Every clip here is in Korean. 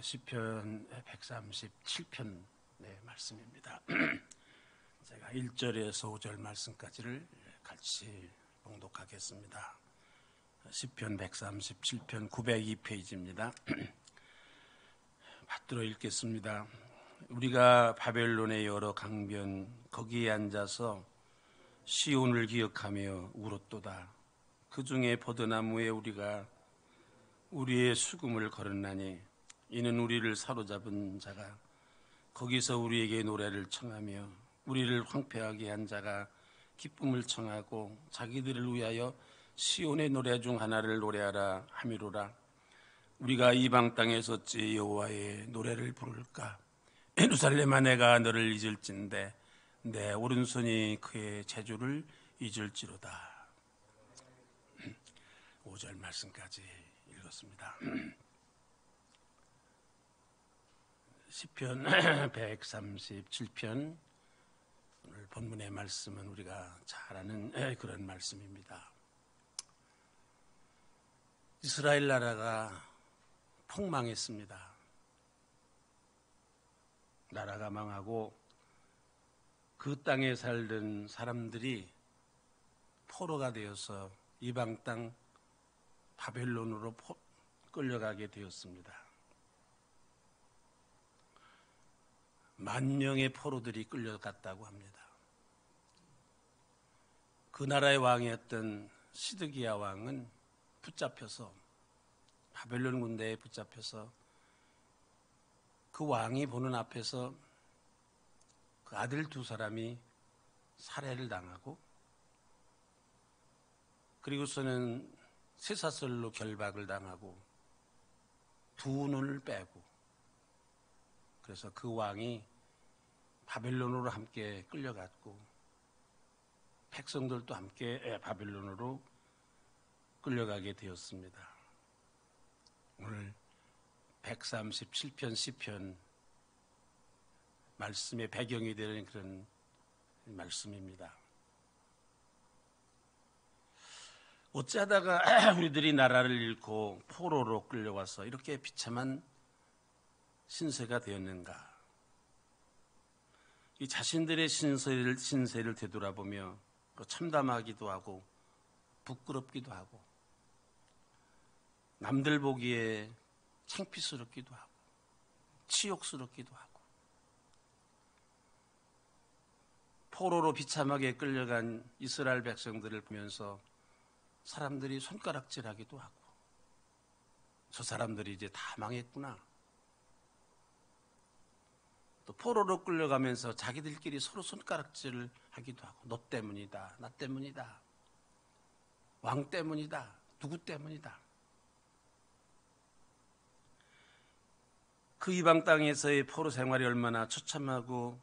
시편 137편 말씀입니다. 제가 1절에서 5절 말씀까지를 같이 봉독하겠습니다. 시편 137편 902페이지입니다. 받들어 읽겠습니다. 우리가 바벨론의 여러 강변 거기에 앉아서 시온을 기억하며 울었도다. 그 중에 버드나무에 우리가 우리의 수금을 걸었나니 이는 우리를 사로잡은 자가 거기서 우리에게 노래를 청하며 우리를 황폐하게 한 자가 기쁨을 청하고 자기들을 위하여 시온의 노래 중 하나를 노래하라 하미로라. 우리가 이방 땅에서 어찌 여호와의 노래를 부를까? 예루살렘아, 내가 너를 잊을진대 내 오른손이 그의 제주를 잊을지로다. 5절 말씀까지 읽었습니다. 시편 137편 오늘 본문의 말씀은 우리가 잘 아는 그런 말씀입니다. 이스라엘 나라가 폭망했습니다. 나라가 망하고 그 땅에 살던 사람들이 포로가 되어서 이방 땅 바벨론으로 끌려가게 되었습니다. 만 명의 포로들이 끌려갔다고 합니다. 그 나라의 왕이었던 시드기야 왕은 붙잡혀서 바벨론 군대에 붙잡혀서 그 왕이 보는 앞에서 그 아들 두 사람이 살해를 당하고 그리고서는 쇠사슬로 결박을 당하고 두 눈을 빼고 그래서 그 왕이 바벨론으로 함께 끌려갔고 백성들도 함께 바벨론으로 끌려가게 되었습니다. 오늘 137편 시편 말씀의 배경이 되는 그런 말씀입니다. 어찌하다가 우리들이 나라를 잃고 포로로 끌려와서 이렇게 비참한 신세가 되었는가? 이 자신들의 신세를 되돌아보며 참담하기도 하고 부끄럽기도 하고 남들 보기에 창피스럽기도 하고 치욕스럽기도 하고 포로로 비참하게 끌려간 이스라엘 백성들을 보면서 사람들이 손가락질하기도 하고 저 사람들이 이제 다 망했구나. 또 포로로 끌려가면서 자기들끼리 서로 손가락질을 하기도 하고 너 때문이다, 나 때문이다, 왕 때문이다, 누구 때문이다. 그 이방 땅에서의 포로 생활이 얼마나 처참하고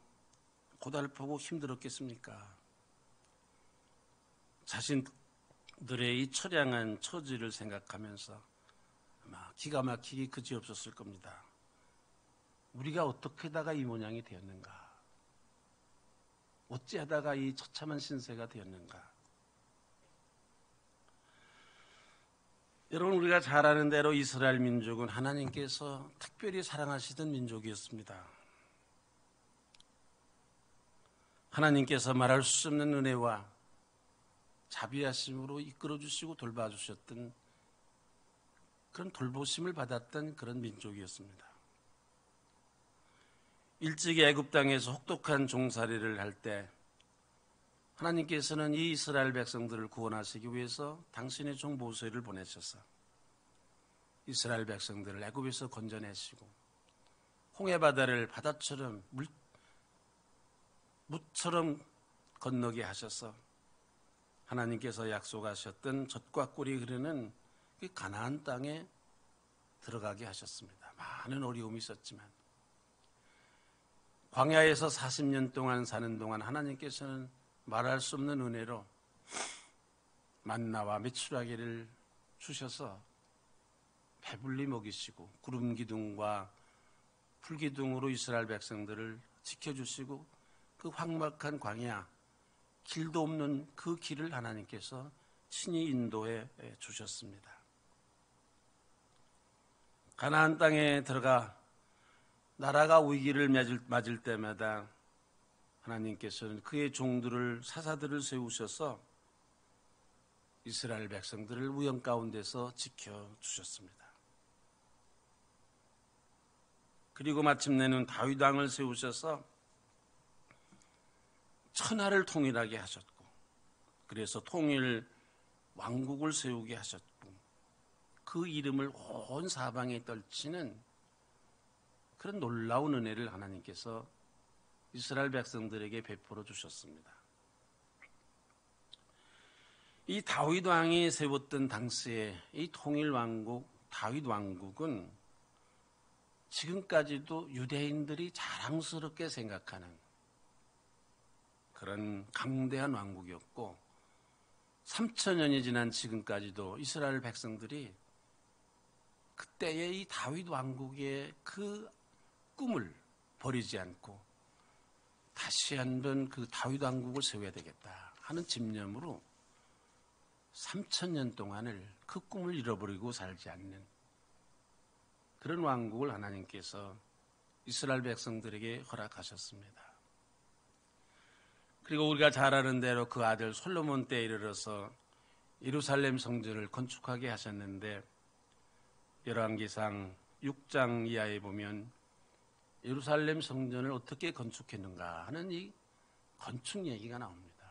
고달프고 힘들었겠습니까? 자신들의 이 처량한 처지를 생각하면서 아마 기가 막히기 그지없었을 겁니다. 우리가 어떻게 하다가 이 모양이 되었는가? 어찌하다가 이 처참한 신세가 되었는가? 여러분, 우리가 잘 아는 대로 이스라엘 민족은 하나님께서 특별히 사랑하시던 민족이었습니다. 하나님께서 말할 수 없는 은혜와 자비하심으로 이끌어주시고 돌봐주셨던 그런 돌보심을 받았던 그런 민족이었습니다. 일찍이 애굽 땅에서 혹독한 종살이를 할 때 하나님께서는 이 이스라엘 백성들을 구원하시기 위해서 당신의 종 모세를 보내셔서 이스라엘 백성들을 애굽에서 건져내시고 홍해 바다를 바다처럼 무처럼 건너게 하셔서 하나님께서 약속하셨던 젖과 꿀이 흐르는 그 가나안 땅에 들어가게 하셨습니다. 많은 어려움이 있었지만 광야에서 40년 동안 사는 동안 하나님께서는 말할 수 없는 은혜로 만나와 메추라기를 주셔서 배불리 먹이시고 구름 기둥과 풀 기둥으로 이스라엘 백성들을 지켜주시고 그 황막한 광야 길도 없는 그 길을 하나님께서 친히 인도해 주셨습니다. 가나안 땅에 들어가 나라가 위기를 맞을 때마다 하나님께서는 그의 종들을, 사사들을 세우셔서 이스라엘 백성들을 위험 가운데서 지켜주셨습니다. 그리고 마침내는 다윗 왕을 세우셔서 천하를 통일하게 하셨고, 그래서 통일 왕국을 세우게 하셨고, 그 이름을 온 사방에 떨치는 그런 놀라운 은혜를 하나님께서 이스라엘 백성들에게 베풀어 주셨습니다. 이 다윗 왕이 세웠던 당시의 이 통일 왕국, 다윗 왕국은 지금까지도 유대인들이 자랑스럽게 생각하는 그런 강대한 왕국이었고, 3,000년이 지난 지금까지도 이스라엘 백성들이 그때의 이 다윗 왕국의 그 꿈을 버리지 않고 다시 한번 그 다윗 왕국을 세워야 되겠다 하는 집념으로 3,000년 동안을 그 꿈을 잃어버리고 살지 않는 그런 왕국을 하나님께서 이스라엘 백성들에게 허락하셨습니다. 그리고 우리가 잘 아는 대로 그 아들 솔로몬 때에 이르러서 예루살렘 성전을 건축하게 하셨는데, 열왕기상 6장 이하에 보면 예루살렘 성전을 어떻게 건축했는가 하는 이 건축 얘기가 나옵니다.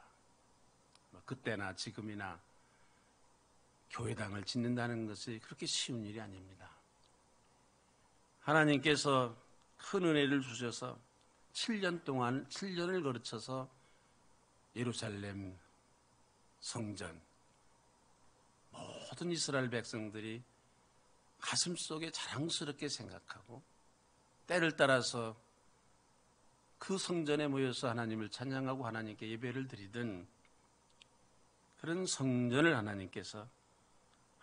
그때나 지금이나 교회당을 짓는다는 것이 그렇게 쉬운 일이 아닙니다. 하나님께서 큰 은혜를 주셔서 7년을 거쳐서 예루살렘 성전, 모든 이스라엘 백성들이 가슴속에 자랑스럽게 생각하고 때를 따라서 그 성전에 모여서 하나님을 찬양하고 하나님께 예배를 드리던 그런 성전을 하나님께서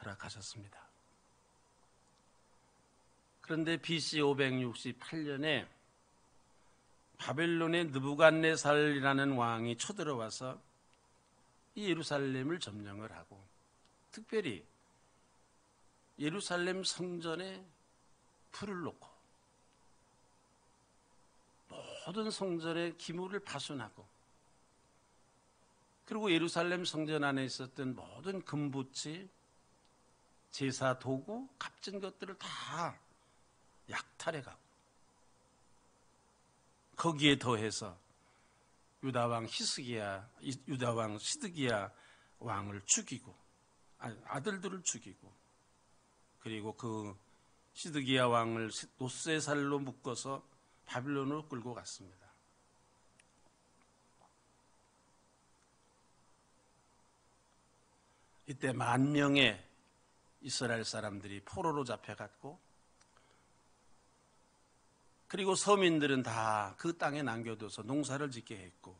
허락하셨습니다. 그런데 BC 568년에 바벨론의 느부갓네살이라는 왕이 쳐들어와서 이 예루살렘을 점령을 하고, 특별히 예루살렘 성전에 불을 놓고 모든 성전의 기물을 파손하고, 그리고 예루살렘 성전 안에 있었던 모든 금부치, 제사 도구, 값진 것들을 다 약탈해가고, 거기에 더해서 유다왕 시드기야 왕을 죽이고, 아들들을 죽이고, 그리고 그 시드기야 왕을 노스의 살로 묶어서 바빌론으로 끌고 갔습니다. 이때 10,000명의 이스라엘 사람들이 포로로 잡혀갔고, 그리고 서민들은 다 그 땅에 남겨둬서 농사를 짓게 했고,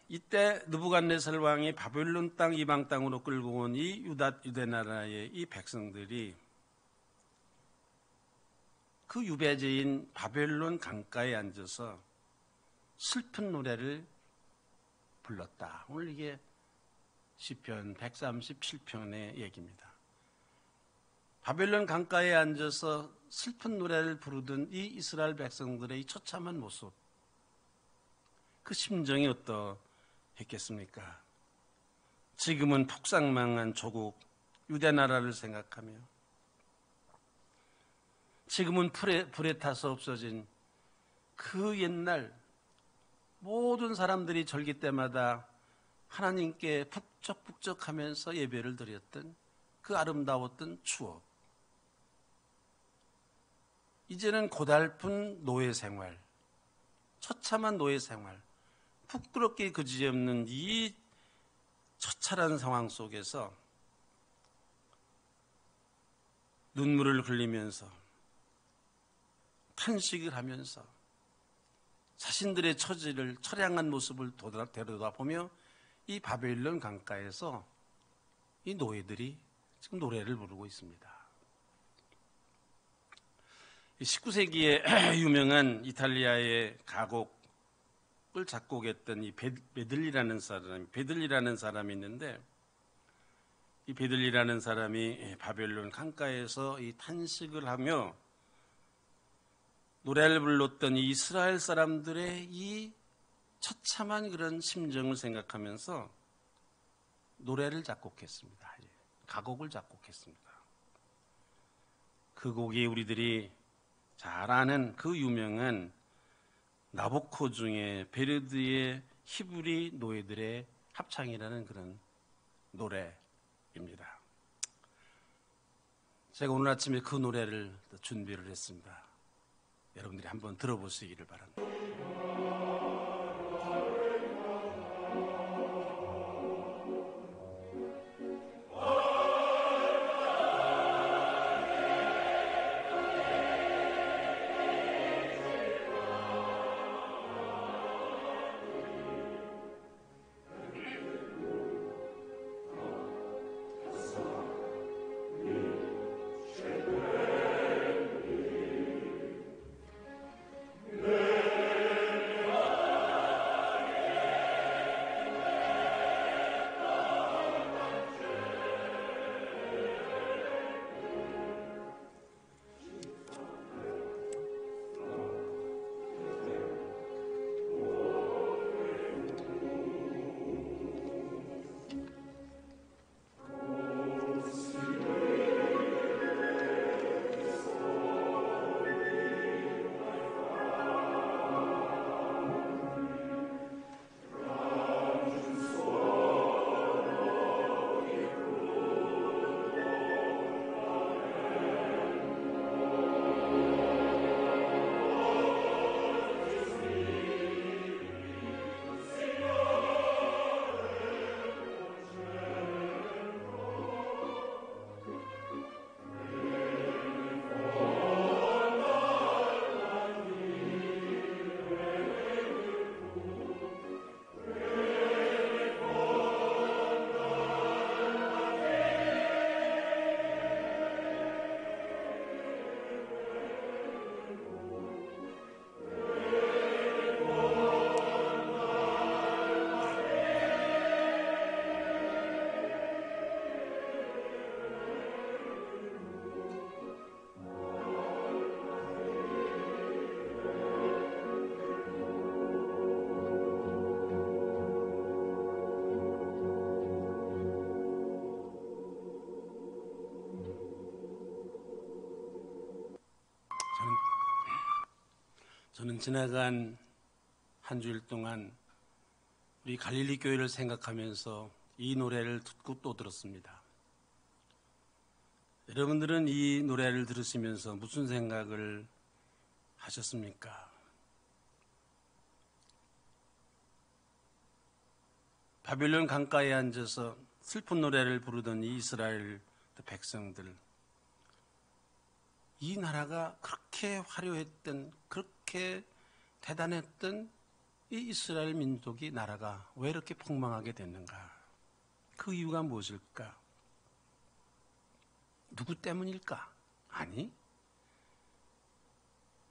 이때 느부갓네살 왕이 바벨론 땅 이방 땅으로 끌고 온 이 유대 나라의 이 백성들이 그 유배지인 바벨론 강가에 앉아서 슬픈 노래를 불렀다. 오늘 이게 시편 137편의 얘기입니다. 바벨론 강가에 앉아서 슬픈 노래를 부르던 이 이스라엘 백성들의 이 처참한 모습, 그 심정이 어떠했겠습니까? 지금은 폭삭망한 조국 유대 나라를 생각하며, 지금은 불에 타서 없어진 그 옛날 모든 사람들이 절기 때마다 하나님께 북적북적하면서 예배를 드렸던 그 아름다웠던 추억, 이제는 고달픈 노예 생활, 처참한 노예 생활, 부끄럽게 그지없는 이 처참한 상황 속에서 눈물을 흘리면서 탄식을 하면서 자신들의 처지를 처량한 모습을 되돌아보며 이 바벨론 강가에서 이 노예들이 지금 노래를 부르고 있습니다. 19세기에 유명한 이탈리아의 가곡을 작곡했던 이 베들리라는 사람이 있는데, 이 베들리라는 사람이 바벨론 강가에서 이 탄식을 하며 노래를 불렀던 이 이스라엘 사람들의 이 처참한 그런 심정을 생각하면서 노래를 작곡했습니다. 가곡을 작곡했습니다. 그 곡이 우리들이 잘 아는 그 유명한 나보코 중에 베르드의 히브리 노예들의 합창이라는 그런 노래입니다. 제가 오늘 아침에 그 노래를 준비를 했습니다. 여러분들이 한번 들어보시기를 바랍니다. 저는 지나간 한 주일 동안 우리 갈릴리 교회를 생각하면서 이 노래를 듣고 또 들었습니다. 여러분들은 이 노래를 들으시면서 무슨 생각을 하셨습니까? 바벨론 강가에 앉아서 슬픈 노래를 부르던 이 이스라엘 백성들, 이 나라가 그렇게 화려했던, 그렇게 대단했던 이 이스라엘 민족이, 나라가 왜 이렇게 폭망하게 됐는가? 그 이유가 무엇일까? 누구 때문일까? 아니,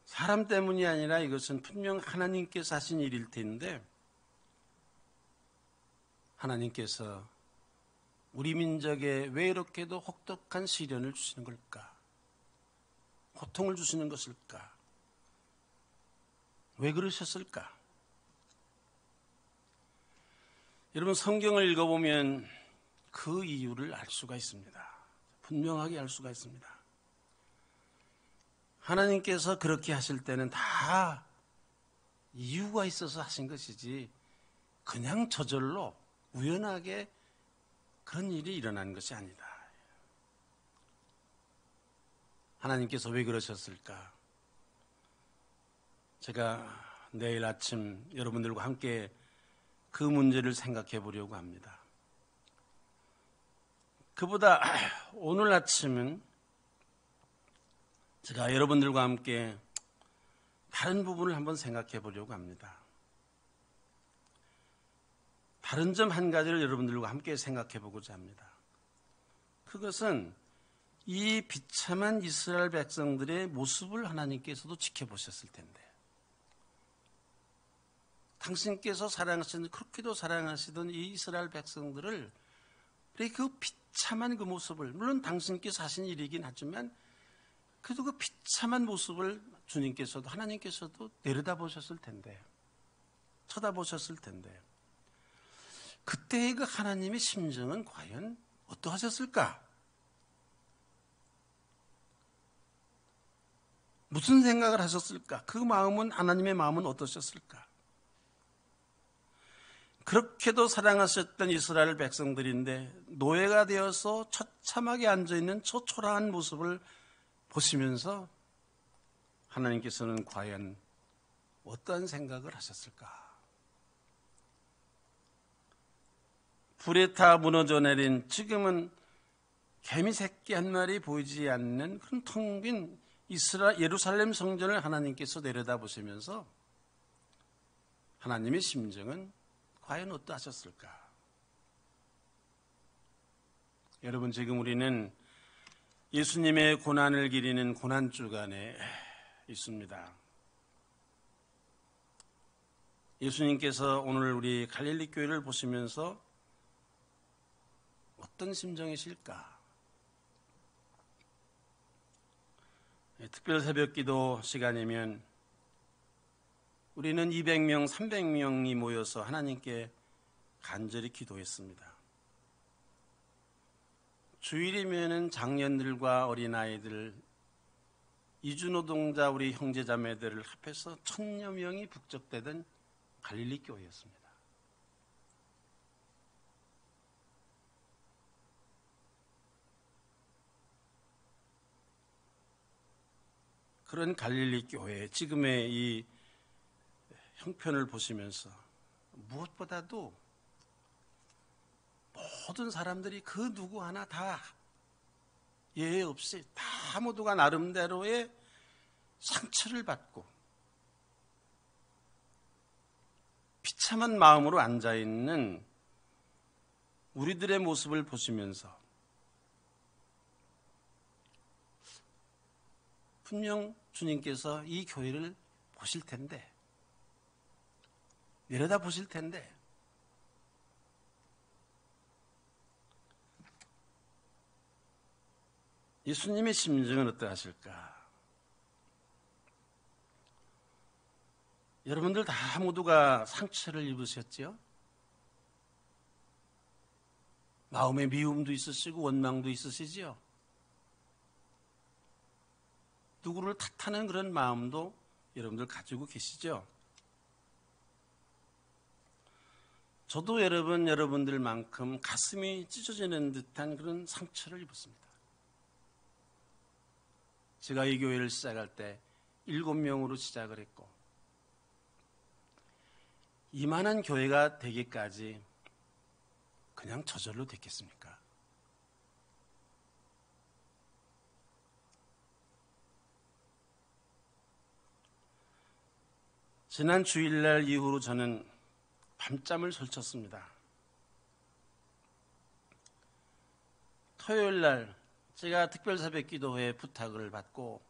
사람 때문이 아니라 이것은 분명 하나님께서 하신 일일 텐데, 하나님께서 우리 민족에 왜 이렇게도 혹독한 시련을 주시는 걸까? 고통을 주시는 것일까? 왜 그러셨을까? 여러분, 성경을 읽어보면 그 이유를 알 수가 있습니다. 분명하게 알 수가 있습니다. 하나님께서 그렇게 하실 때는 다 이유가 있어서 하신 것이지 그냥 저절로 우연하게 그런 일이 일어난 것이 아니다. 하나님께서 왜 그러셨을까? 제가 내일 아침 여러분들과 함께 그 문제를 생각해 보려고 합니다. 그보다 오늘 아침은 제가 여러분들과 함께 다른 부분을 한번 생각해 보려고 합니다. 다른 점 한 가지를 여러분들과 함께 생각해 보고자 합니다. 그것은 이 비참한 이스라엘 백성들의 모습을 하나님께서도 지켜보셨을 텐데, 당신께서 사랑하시는, 그렇게도 사랑하시던 이 이스라엘 백성들을 그 비참한 그 모습을, 물론 당신께서 하신 일이긴 하지만 그래도 그 비참한 모습을 주님께서도 하나님께서도 내려다보셨을 텐데, 쳐다보셨을 텐데, 그때의 그 하나님의 심정은 과연 어떠하셨을까? 무슨 생각을 하셨을까? 그 마음은, 하나님의 마음은 어떠셨을까? 그렇게도 사랑하셨던 이스라엘 백성들인데 노예가 되어서 처참하게 앉아있는 초라한 모습을 보시면서 하나님께서는 과연 어떠한 생각을 하셨을까? 불에 타 무너져 내린, 지금은 개미 새끼 한 마리 보이지 않는 그런 텅 빈 예루살렘 성전을 하나님께서 내려다보시면서 하나님의 심정은 과연 어떠하셨을까? 여러분, 지금 우리는 예수님의 고난을 기리는 고난주간에 있습니다. 예수님께서 오늘 우리 갈릴리 교회를 보시면서 어떤 심정이실까? 특별 새벽기도 시간이면 우리는 200명, 300명이 모여서 하나님께 간절히 기도했습니다. 주일이면은 장년들과 어린아이들, 이주노동자 우리 형제자매들을 합해서 1000여 명이 북적대던 갈릴리 교회였습니다. 그런 갈릴리 교회, 지금의 이 형편을 보시면서 무엇보다도 모든 사람들이 그 누구 하나 다 예외 없이 다 모두가 나름대로의 상처를 받고 비참한 마음으로 앉아있는 우리들의 모습을 보시면서 분명 주님께서 이 교회를 보실 텐데, 내려다 보실 텐데, 예수님의 심정은 어떠하실까? 여러분들 다 모두가 상처를 입으셨죠? 마음의 미움도 있으시고 원망도 있으시지요? 누구를 탓하는 그런 마음도 여러분들 가지고 계시죠? 저도 여러분들만큼 가슴이 찢어지는 듯한 그런 상처를 입었습니다. 제가 이 교회를 시작할 때 7명으로 시작을 했고 이만한 교회가 되기까지 그냥 저절로 됐겠습니까? 지난 주일날 이후로 저는 밤잠을 설쳤습니다. 토요일날 제가 특별새벽 기도회에 부탁을 받고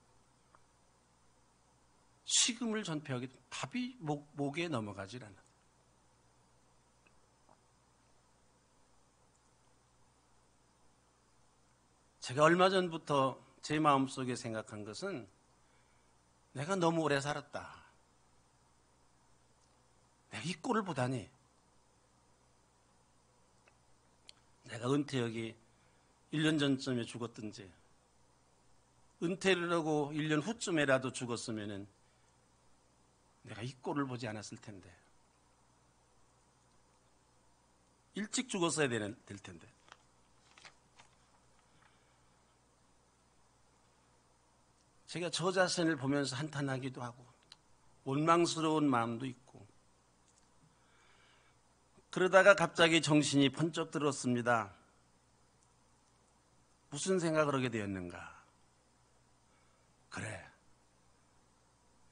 식음을 전폐하기, 밥이 목에 넘어가질 않아. 제가 얼마 전부터 제 마음속에 생각한 것은 내가 너무 오래 살았다. 내가 이 꼴을 보다니. 내가 은퇴하기 1년 전쯤에 죽었든지 은퇴를 하고 1년 후쯤에라도 죽었으면 내가 이 꼴을 보지 않았을 텐데, 일찍 죽었어야 될 텐데. 제가 저 자신을 보면서 한탄하기도 하고 원망스러운 마음도 있고, 그러다가 갑자기 정신이 번쩍 들었습니다. 무슨 생각을 하게 되었는가? 그래,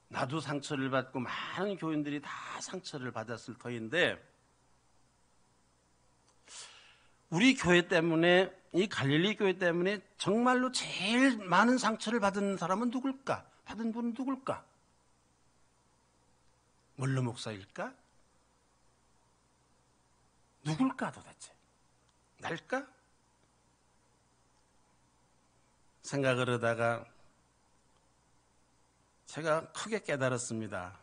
나도 상처를 받고 많은 교인들이 다 상처를 받았을 터인데 우리 교회 때문에, 이 갈릴리 교회 때문에 정말로 제일 많은 상처를 받은 사람은 누굴까? 받은 분은 누굴까? 원로 목사일까? 누굴까 도대체? 날까? 생각을 하다가 제가 크게 깨달았습니다.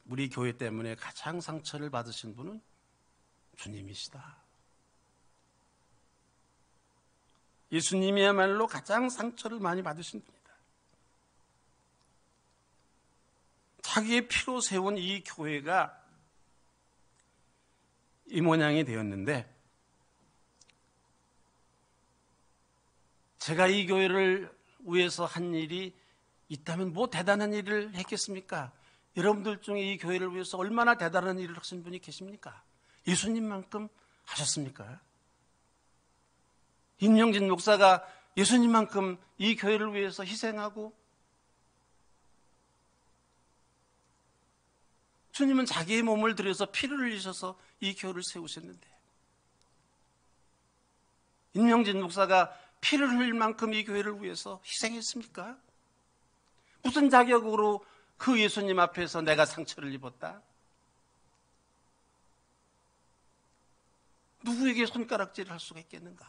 우리 교회 때문에 가장 상처를 받으신 분은 주님이시다. 예수님이야말로 가장 상처를 많이 받으신 분이다. 자기의 피로 세운 이 교회가 이 모양이 되었는데, 제가 이 교회를 위해서 한 일이 있다면 뭐 대단한 일을 했겠습니까? 여러분들 중에 이 교회를 위해서 얼마나 대단한 일을 하신 분이 계십니까? 예수님만큼 하셨습니까? 임영진 목사가 예수님만큼 이 교회를 위해서 희생하고, 주님은 자기의 몸을 들여서 피를 흘리셔서 이 교회를 세우셨는데, 임영진 목사가 피를 흘릴 만큼 이 교회를 위해서 희생했습니까? 무슨 자격으로 그 예수님 앞에서 내가 상처를 입었다? 누구에게 손가락질을 할 수가 있겠는가?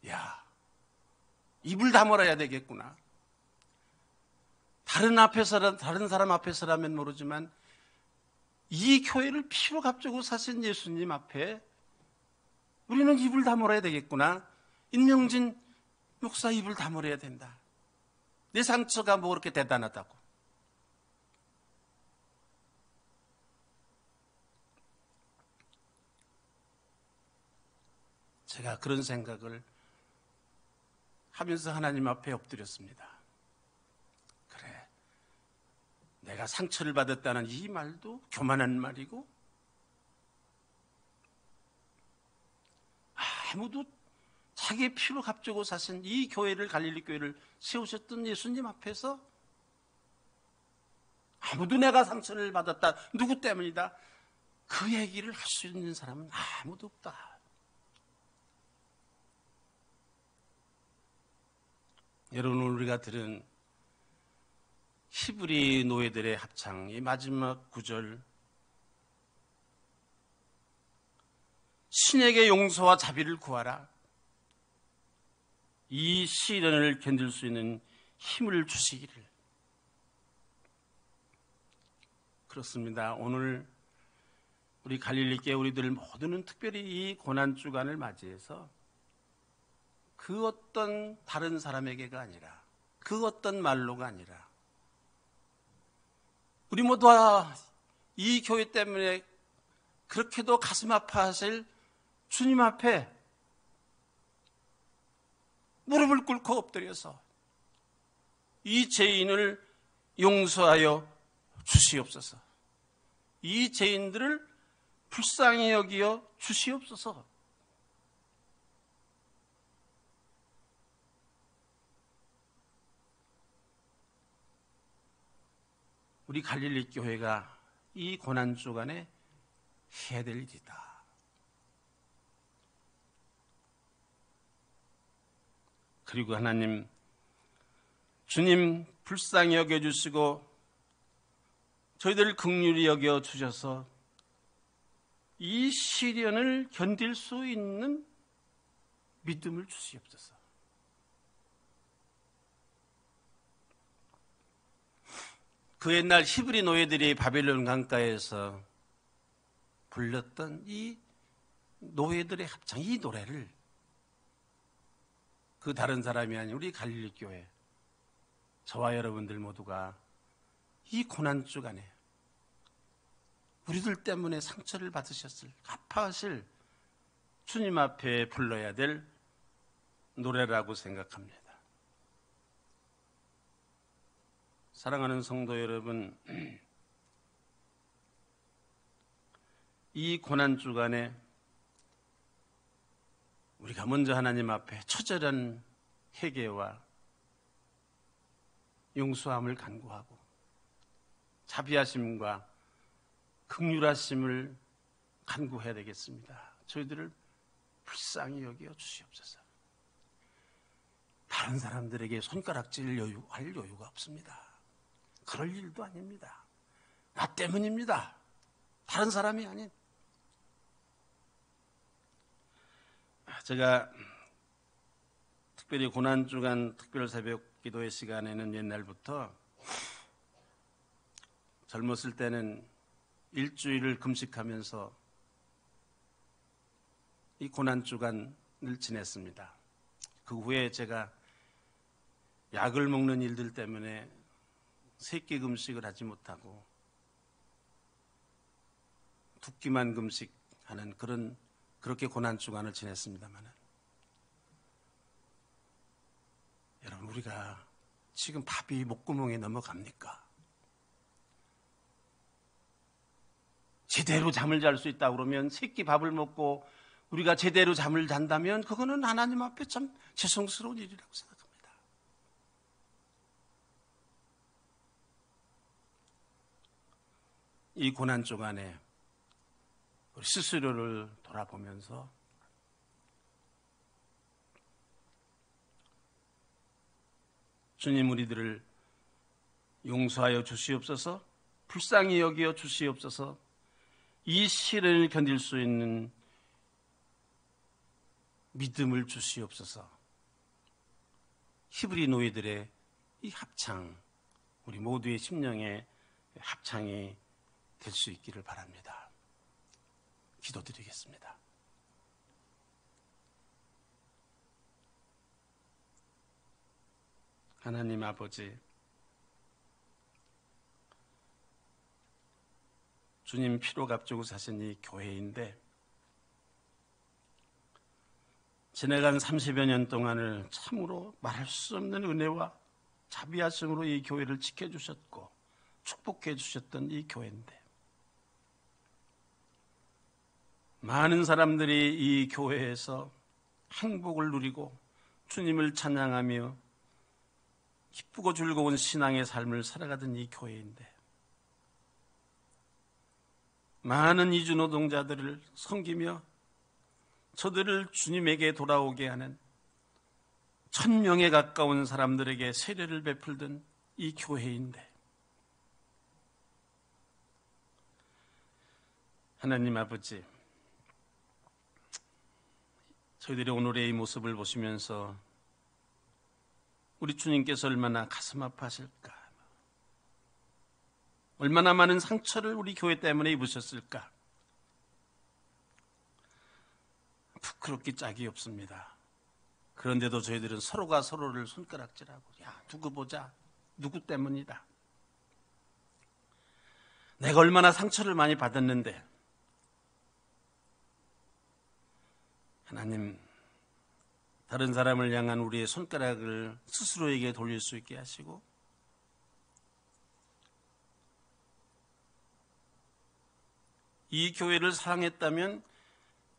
야, 입을 다물어야 되겠구나. 다른 사람 앞에서라면 모르지만 이 교회를 피로 값주고 사신 예수님 앞에 우리는 입을 다물어야 되겠구나. 임명진 목사 입을 다물어야 된다. 내 상처가 뭐 그렇게 대단하다고. 제가 그런 생각을 하면서 하나님 앞에 엎드렸습니다. 그래, 내가 상처를 받았다는 이 말도 교만한 말이고, 아무도 자기의 피로 값주고 사신 이 교회를, 갈릴리 교회를 세우셨던 예수님 앞에서 아무도 내가 상처를 받았다, 누구 때문이다, 그 얘기를 할 수 있는 사람은 아무도 없다. 여러분, 우리가 들은 히브리 노예들의 합창, 이 마지막 구절, 신에게 용서와 자비를 구하라. 이 시련을 견딜 수 있는 힘을 주시기를. 그렇습니다. 오늘 우리 갈릴리 교회 우리들 모두는 특별히 이 고난주간을 맞이해서 그 어떤 다른 사람에게가 아니라, 그 어떤 말로가 아니라, 우리 모두 이 교회 때문에 그렇게도 가슴 아파하실 주님 앞에 무릎을 꿇고 엎드려서 이 죄인을 용서하여 주시옵소서. 이 죄인들을 불쌍히 여기어 주시옵소서. 우리 갈릴리 교회가 이 고난주간에 해야 될 일이다. 그리고 하나님, 주님 불쌍히 여겨주시고 저희들을 긍휼히 여겨주셔서 이 시련을 견딜 수 있는 믿음을 주시옵소서. 그 옛날 히브리 노예들이 바벨론 강가에서 불렀던 이 노예들의 합창, 이 노래를 그 다른 사람이 아닌 우리 갈릴리 교회, 저와 여러분들 모두가 이 고난주간에 우리들 때문에 상처를 받으셨을, 아파하실 주님 앞에 불러야 될 노래라고 생각합니다. 사랑하는 성도 여러분, 이 고난주간에 우리가 먼저 하나님 앞에 처절한 회개와 용서함을 간구하고 자비하심과 긍휼하심을 간구해야 되겠습니다. 저희들을 불쌍히 여겨 주시옵소서. 다른 사람들에게 손가락질 할 여유가 없습니다. 그럴 일도 아닙니다. 나 때문입니다. 다른 사람이 아닌. 제가 특별히 고난주간 특별 새벽 기도의 시간에는 옛날부터 젊었을 때는 일주일을 금식하면서 이 고난주간을 지냈습니다. 그 후에 제가 약을 먹는 일들 때문에 세끼 금식을 하지 못하고 두 끼만 금식하는 그렇게 고난주간을 지냈습니다만, 여러분, 우리가 지금 밥이 목구멍에 넘어갑니까? 제대로 잠을 잘 수 있다고 그러면, 세끼 밥을 먹고 우리가 제대로 잠을 잔다면 그거는 하나님 앞에 참 죄송스러운 일이라고 생각합니다. 이 고난주간에 우리 스스로를 돌아보면서 주님, 우리들을 용서하여 주시옵소서, 불쌍히 여기어 주시옵소서, 이 시련을 견딜 수 있는 믿음을 주시옵소서. 히브리 노예들의 이 합창, 우리 모두의 심령의 합창이 될 수 있기를 바랍니다. 기도드리겠습니다. 하나님 아버지, 주님 피로 값주고 사신 이 교회인데, 지나간 30여 년 동안을 참으로 말할 수 없는 은혜와 자비하심으로 이 교회를 지켜주셨고 축복해 주셨던 이 교회인데, 많은 사람들이 이 교회에서 행복을 누리고 주님을 찬양하며 기쁘고 즐거운 신앙의 삶을 살아가던 이 교회인데, 많은 이주 노동자들을 섬기며 저들을 주님에게 돌아오게 하는 1000명에 가까운 사람들에게 세례를 베풀던 이 교회인데, 하나님 아버지, 저희들이 오늘의 이 모습을 보시면서 우리 주님께서 얼마나 가슴 아파하실까, 얼마나 많은 상처를 우리 교회 때문에 입으셨을까. 부끄럽기 짝이 없습니다. 그런데도 저희들은 서로가 서로를 손가락질하고, 야, 두고 보자, 누구 때문이다, 내가 얼마나 상처를 많이 받았는데. 하나님, 다른 사람을 향한 우리의 손가락을 스스로에게 돌릴 수 있게 하시고, 이 교회를 사랑했다면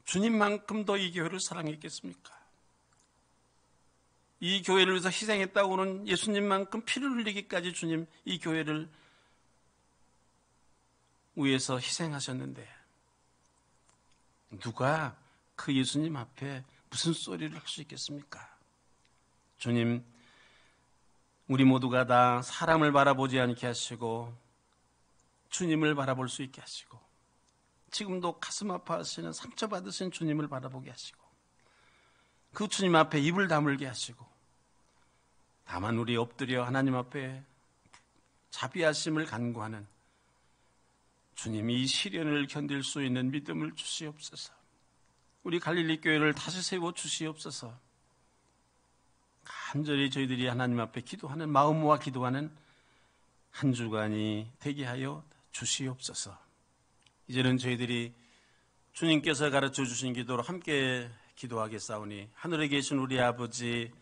주님만큼 더 이 교회를 사랑했겠습니까? 이 교회를 위해서 희생했다고는 예수님만큼 피를 흘리기까지 주님 이 교회를 위해서 희생하셨는데, 누가 그 예수님 앞에 무슨 소리를 할 수 있겠습니까? 주님, 우리 모두가 다 사람을 바라보지 않게 하시고 주님을 바라볼 수 있게 하시고, 지금도 가슴 아파하시는 상처받으신 주님을 바라보게 하시고, 그 주님 앞에 입을 다물게 하시고, 다만 우리 엎드려 하나님 앞에 자비하심을 간구하는 주님이 이 시련을 견딜 수 있는 믿음을 주시옵소서. 우리 갈릴리 교회를 다시 세워 주시옵소서. 간절히 저희들이 하나님 앞에 기도하는 마음과 기도하는 한 주간이 되게 하여 주시옵소서. 이제는 저희들이 주님께서 가르쳐 주신 기도로 함께 기도하겠사오니, 하늘에 계신 우리 아버지,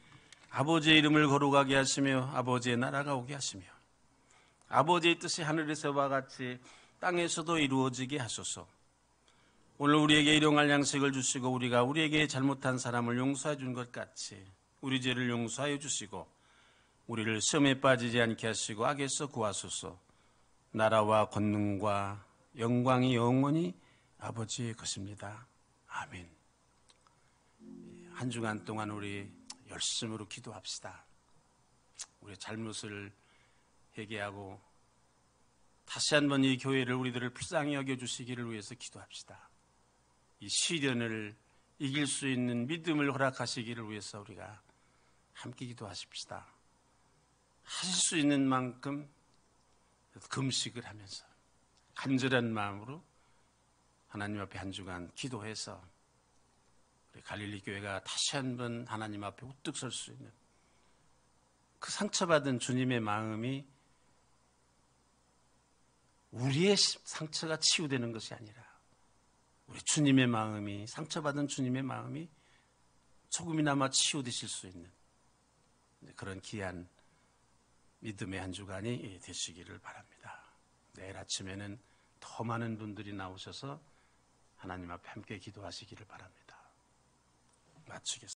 아버지의 이름을 거룩하게 하시며 아버지의 나라가 오게 하시며 아버지의 뜻이 하늘에서와 같이 땅에서도 이루어지게 하소서. 오늘 우리에게 일용할 양식을 주시고 우리가 우리에게 잘못한 사람을 용서해 준 것 같이 우리 죄를 용서하여 주시고 우리를 시험에 빠지지 않게 하시고 악에서 구하소서. 나라와 권능과 영광이 영원히 아버지의 것입니다. 아멘. 한 주간 동안 우리 열심으로 기도합시다. 우리의 잘못을 회개하고 다시 한번 이 교회를 우리들을 불쌍히 여겨주시기를 위해서 기도합시다. 이 시련을 이길 수 있는 믿음을 허락하시기를 위해서 우리가 함께 기도하십시다. 하실 수 있는 만큼 금식을 하면서 간절한 마음으로 하나님 앞에 한 주간 기도해서 우리 갈릴리 교회가 다시 한번 하나님 앞에 우뚝 설 수 있는 그 상처받은 주님의 마음이 우리의 상처가 치유되는 것이 아니라 우리 주님의 마음이, 상처받은 주님의 마음이 조금이나마 치유되실 수 있는 그런 귀한 믿음의 한 주간이 되시기를 바랍니다. 내일 아침에는 더 많은 분들이 나오셔서 하나님 앞에 함께 기도하시기를 바랍니다. 마치겠습니다.